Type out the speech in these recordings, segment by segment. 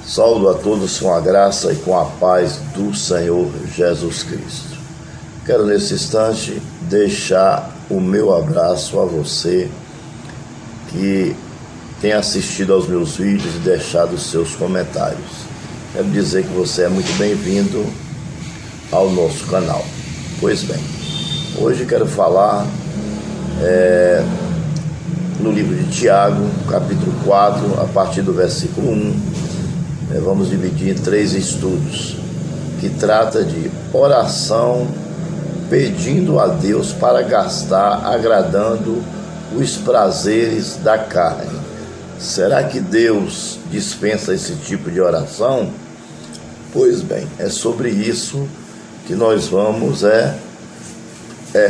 Saúdo a todos com a graça e com a paz do Senhor Jesus Cristo. Quero nesse instante deixar o meu abraço a você que tem assistido aos meus vídeos e deixado os seus comentários. Quero dizer que você é muito bem-vindo ao nosso canal. Pois bem, hoje quero falar no livro de Tiago, capítulo 4, a partir do versículo 1. Vamos dividir em 3 estudos, que trata de oração pedindo a Deus para gastar agradando os prazeres da carne. Será que Deus dispensa esse tipo de oração? Pois bem, é sobre isso que nós vamos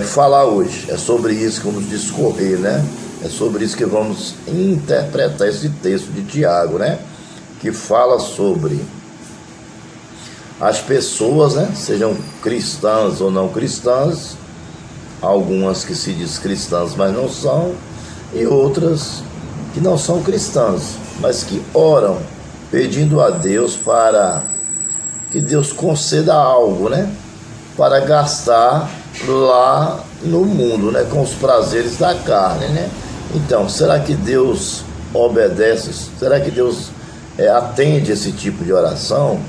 falar hoje. É sobre isso que vamos discorrer, né? É sobre isso que vamos interpretar esse texto de Tiago, né? Que fala sobre as pessoas, né? Sejam cristãs ou não cristãs, algumas que se diz cristãs, mas não são, e outras que não são cristãs, mas que oram, pedindo a Deus para que Deus conceda algo, né? Para gastar lá no mundo, né? Com os prazeres da carne, né? Então, será que Deus obedece? Será que Deus atende esse tipo de oração?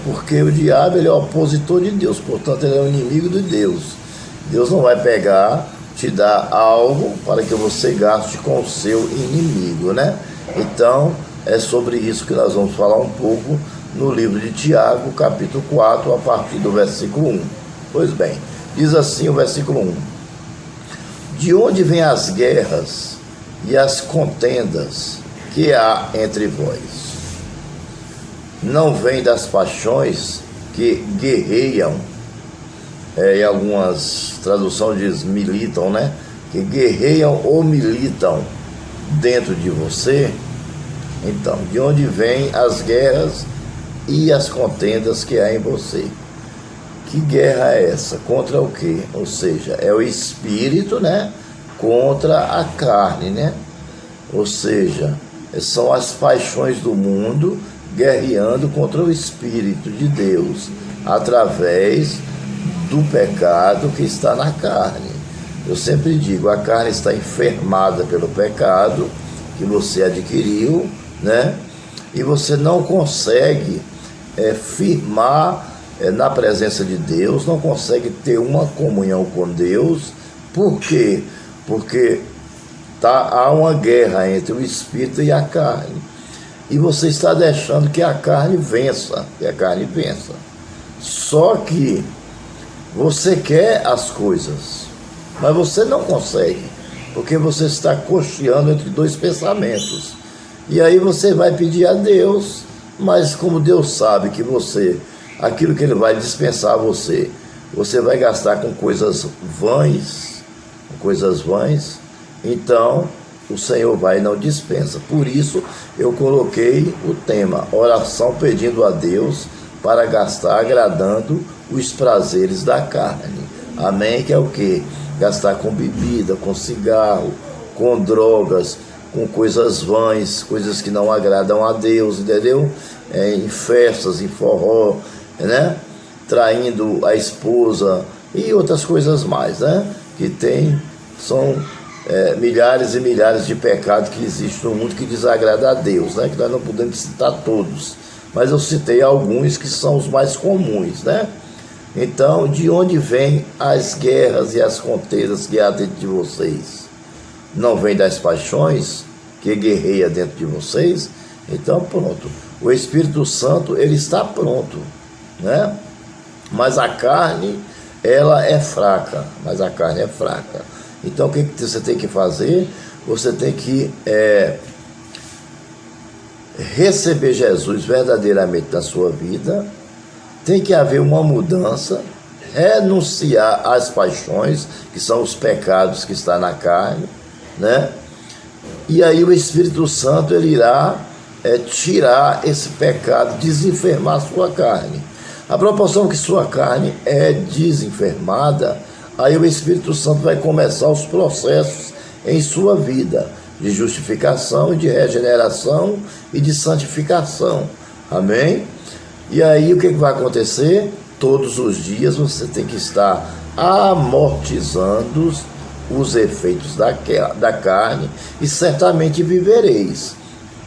Porque o diabo ele é opositor de Deus, portanto ele é o inimigo de Deus. Deus não vai pegar, te dar algo para que você gaste com o seu inimigo, né? Então é sobre isso que nós vamos falar um pouco no livro de Tiago, capítulo 4, a partir do versículo 1. Pois bem, diz assim o versículo 1: De onde vêm as guerras e as contendas que há entre vós? Não vem das paixões que guerreiam, em algumas traduções diz militam, né? Que guerreiam ou militam dentro de você? Então, de onde vêm as guerras e as contendas que há em você? Que guerra é essa? Contra o quê? Ou seja, é o espírito, né? Contra a carne, né? Ou seja, são as paixões do mundo guerreando contra o Espírito de Deus, através do pecado que está na carne. Eu sempre digo, a carne está enfermada pelo pecado que você adquiriu, né? E você não consegue firmar na presença de Deus, não consegue ter uma comunhão com Deus. Por quê? Porque há uma guerra entre o Espírito e a carne. E você está deixando que a carne vença, Só que você quer as coisas, mas você não consegue, porque você está cocheando entre 2 pensamentos. E aí você vai pedir a Deus, mas como Deus sabe que aquilo que Ele vai dispensar a você vai gastar com coisas vãs, então o Senhor vai e não dispensa. Por isso eu coloquei o tema, oração pedindo a Deus para gastar agradando os prazeres da carne. Amém? Que é o quê? Gastar com bebida, com cigarro, com drogas, com coisas vãs, coisas que não agradam a Deus, entendeu? Em festas, em forró, né? Traindo a esposa e outras coisas mais, né? São milhares e milhares de pecados que existem no mundo que desagradam a Deus, né? Que nós não podemos citar todos, mas eu citei alguns que são os mais comuns, né? Então, de onde vêm as guerras e as contendas que há dentro de vocês? Não vem das paixões que guerreia dentro de vocês? Então, pronto, o Espírito Santo, ele está pronto, né? Mas a carne, ela é fraca, Então, o que você tem que fazer? Você tem que receber Jesus verdadeiramente na sua vida, tem que haver uma mudança, renunciar às paixões, que são os pecados que estão na carne, né? E aí o Espírito Santo, ele irá tirar esse pecado, desenfermar a sua carne. A proporção que sua carne é desenfermada, aí o Espírito Santo vai começar os processos em sua vida de justificação, de regeneração e de santificação. Amém? E aí o que vai acontecer? Todos os dias você tem que estar amortizando os efeitos da carne e certamente vivereis.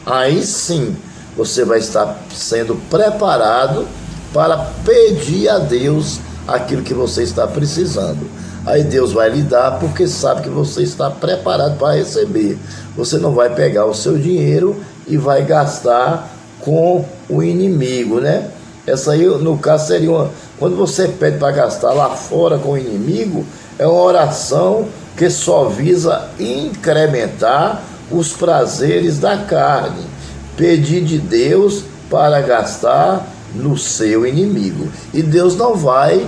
Aí sim você vai estar sendo preparado para pedir a Deus aquilo que você está precisando. Aí Deus vai lhe dar porque sabe que você está preparado para receber. Você não vai pegar o seu dinheiro e vai gastar com o inimigo, né? Essa aí, no caso, seria quando você pede para gastar lá fora com o inimigo, é uma oração que só visa incrementar os prazeres da carne. Pedir de Deus para gastar no seu inimigo. E Deus não vai,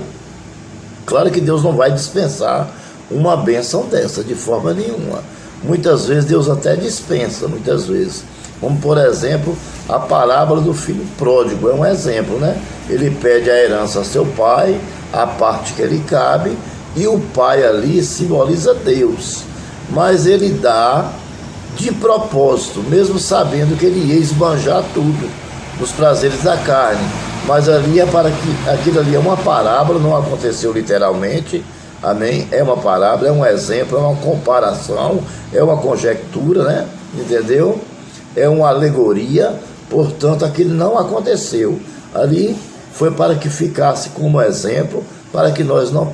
claro que Deus não vai dispensar uma bênção dessa, de forma nenhuma. Muitas vezes Deus até dispensa, muitas vezes. Como, por exemplo, a parábola do filho pródigo, é um exemplo, né? Ele pede a herança a seu pai, a parte que lhe cabe, e o pai ali simboliza Deus. Mas ele dá de propósito, mesmo sabendo que ele ia esbanjar tudo, os prazeres da carne. Mas ali é para que aquilo ali é uma parábola, não aconteceu literalmente, amém? É uma parábola, é um exemplo, é uma comparação, é uma conjectura, né? Entendeu? É uma alegoria, portanto aquilo não aconteceu. Ali foi para que ficasse como exemplo, para que nós não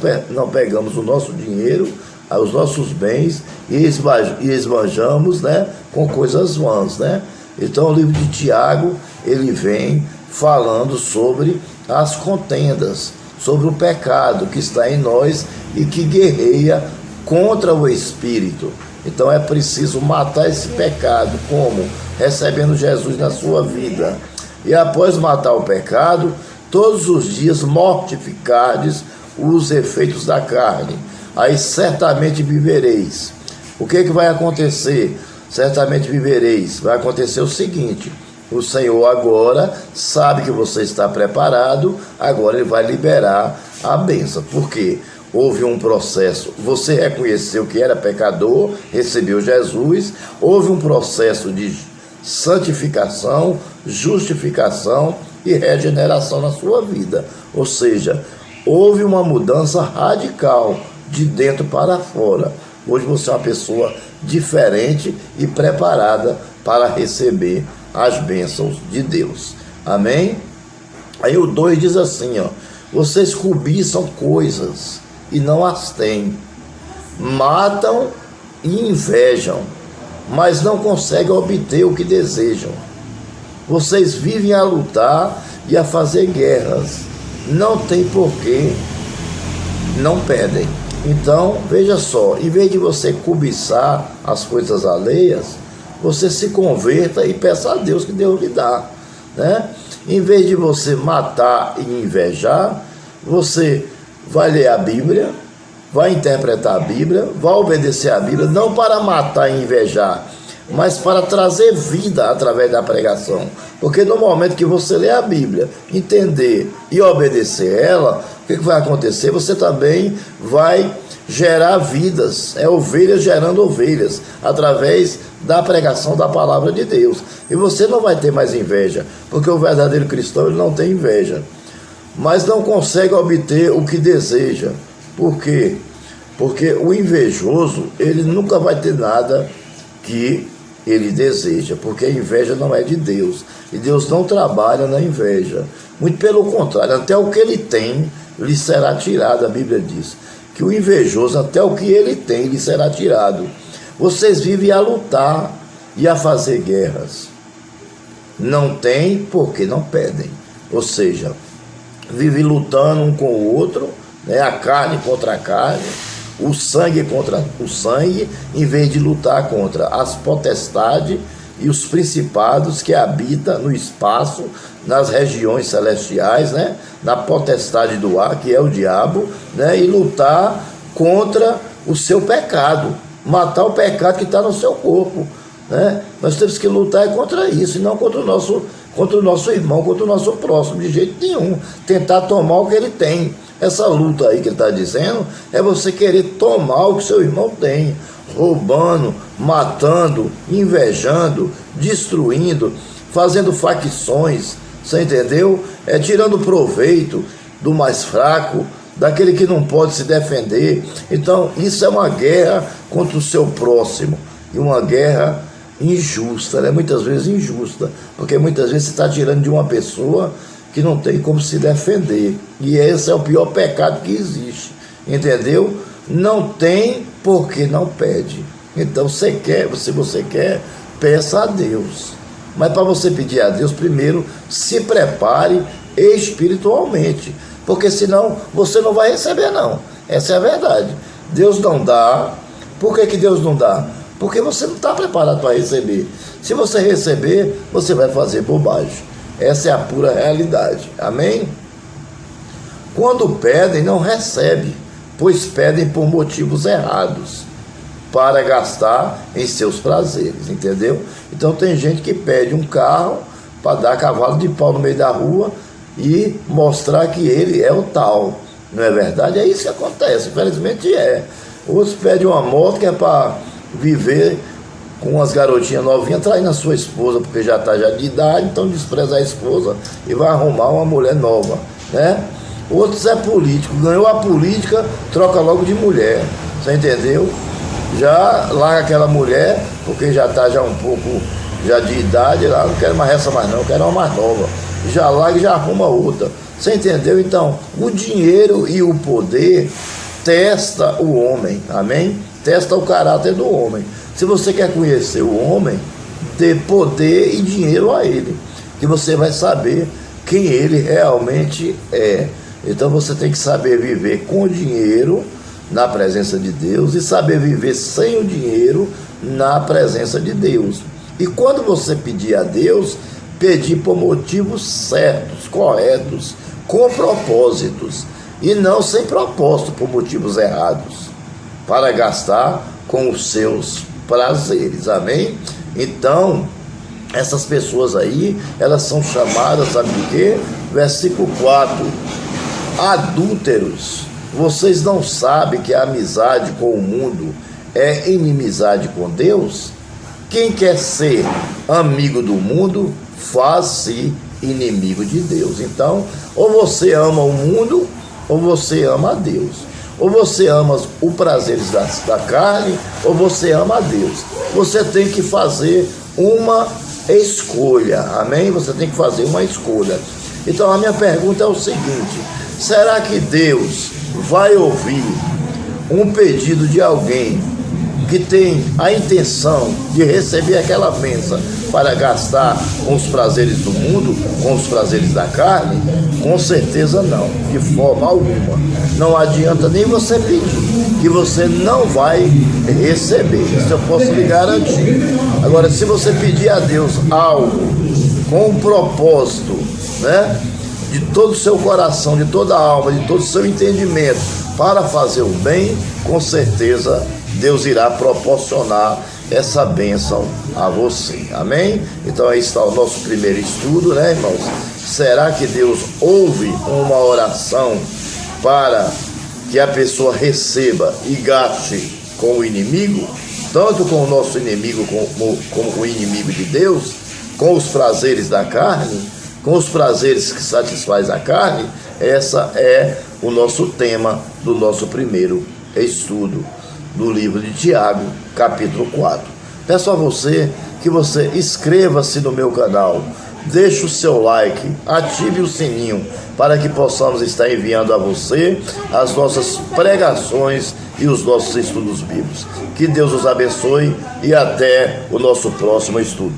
pegamos o nosso dinheiro, os nossos bens e esbanjamos, né, com coisas vãs, né? Então o livro de Tiago, ele vem falando sobre as contendas, sobre o pecado que está em nós e que guerreia contra o Espírito. Então é preciso matar esse pecado, como? Recebendo Jesus na sua vida. E após matar o pecado, todos os dias mortificardes os efeitos da carne. Aí certamente vivereis. O que vai acontecer? Certamente vivereis. Vai acontecer o seguinte: o Senhor agora sabe que você está preparado, agora Ele vai liberar a bênção. Por quê? Houve um processo, você reconheceu que era pecador, recebeu Jesus, houve um processo de santificação, justificação e regeneração na sua vida. Ou seja, houve uma mudança radical de dentro para fora. Hoje você é uma pessoa diferente e preparada para receber as bênçãos de Deus. Amém? Aí o 2 diz assim, ó: vocês cobiçam coisas e não as têm, matam e invejam, mas não conseguem obter o que desejam. Vocês vivem a lutar e a fazer guerras, não tem porquê, não pedem. Então, veja só, em vez de você cobiçar as coisas alheias, você se converta e peça a Deus que Deus lhe dá, né? Em vez de você matar e invejar, você vai ler a Bíblia, vai interpretar a Bíblia, vai obedecer a Bíblia, não para matar e invejar, mas para trazer vida através da pregação. Porque no momento que você lê a Bíblia, entender e obedecer ela, o que vai acontecer? Você também vai gerar vidas, ovelhas gerando ovelhas, através da pregação da palavra de Deus. E você não vai ter mais inveja, porque o verdadeiro cristão, ele não tem inveja, mas não consegue obter o que deseja. Por quê? Porque o invejoso, ele nunca vai ter nada que ele deseja, porque a inveja não é de Deus, e Deus não trabalha na inveja. Muito pelo contrário, até o que ele tem lhe será tirado. A Bíblia diz que o invejoso, até o que ele tem, lhe será tirado. Vocês vivem a lutar e a fazer guerras, não tem porque não pedem. Ou seja, vive lutando um com o outro, né? A carne contra a carne, o sangue contra o sangue, em vez de lutar contra as potestades e os principados que habitam no espaço, nas regiões celestiais, né? Na potestade do ar, que é o diabo, né? E lutar contra o seu pecado, matar o pecado que está no seu corpo, né? Nós temos que lutar contra isso, e não contra o nosso irmão, contra o nosso próximo, de jeito nenhum. Tentar tomar o que ele tem. Essa luta aí que ele está dizendo é você querer tomar o que seu irmão tem, roubando, matando, invejando, destruindo, fazendo facções, Você entendeu? É tirando proveito do mais fraco, daquele que não pode se defender. Então, isso é uma guerra contra o seu próximo, e uma guerra injusta, né? Muitas vezes injusta, porque muitas vezes você está tirando de uma pessoa que não tem como se defender, e esse é o pior pecado que existe, entendeu? Não tem porque não pede. Então, se você quer, peça a Deus, mas para você pedir a Deus, primeiro se prepare espiritualmente, porque senão você não vai receber, não. Essa é a verdade. Deus não dá. Por que Deus não dá? Porque você não está preparado para receber. Se você receber, você vai fazer bobagem. Essa é a pura realidade. Amém? Quando pedem, não recebem, pois pedem por motivos errados, para gastar em seus prazeres, entendeu? Então tem gente que pede um carro para dar cavalo de pau no meio da rua e mostrar que ele é o tal. Não é verdade? É isso que acontece, infelizmente é. Outros pedem uma moto que é para viver com umas garotinhas novinhas, traindo a sua esposa, porque já está de idade, então despreza a esposa e vai arrumar uma mulher nova, né? Outros é político, ganhou a política, troca logo de mulher, você entendeu? Já larga aquela mulher, porque já está já um pouco já de idade, lá não quero mais essa mais não, quero uma mais nova. Já larga e já arruma outra. Você entendeu? Então, o dinheiro e o poder testa o homem, amém? Testa o caráter do homem. Se você quer conhecer o homem, dê poder e dinheiro a ele, que você vai saber quem ele realmente é. Então você tem que saber viver com o dinheiro na presença de Deus e saber viver sem o dinheiro na presença de Deus. E quando você pedir a Deus, pedir por motivos certos, corretos, com propósitos, e não sem propósito, por motivos errados, para gastar com os seus prazeres, amém? Então, essas pessoas aí, elas são chamadas, sabe de quê? Versículo 4, adúlteros. Vocês não sabem que a amizade com o mundo é inimizade com Deus? Quem quer ser amigo do mundo, faz-se inimigo de Deus. Então, ou você ama o mundo, ou você ama a Deus. Ou você ama os prazeres da carne, ou você ama a Deus. Você tem que fazer uma escolha, amém? Você tem que fazer uma escolha. Então, a minha pergunta é o seguinte: será que Deus vai ouvir um pedido de alguém que tem a intenção de receber aquela bênção para gastar com os prazeres do mundo, com os prazeres da carne? Com certeza não, de forma alguma. Não adianta nem você pedir, que você não vai receber. Isso eu posso lhe garantir. Agora, se você pedir a Deus algo com um propósito, né, de todo o seu coração, de toda a alma, de todo o seu entendimento, para fazer o bem, com certeza Deus irá proporcionar essa bênção a você, amém? Então aí está o nosso primeiro estudo, né, irmãos? Será que Deus ouve uma oração para que a pessoa receba e gaste com o inimigo, tanto com o nosso inimigo como com o inimigo de Deus, com os prazeres da carne, com os prazeres que satisfaz a carne? Essa é o nosso tema do nosso primeiro estudo do livro de Tiago, capítulo 4. Peço a você que você inscreva-se no meu canal, deixe o seu like, ative o sininho para que possamos estar enviando a você as nossas pregações e os nossos estudos bíblicos. Que Deus os abençoe e até o nosso próximo estudo.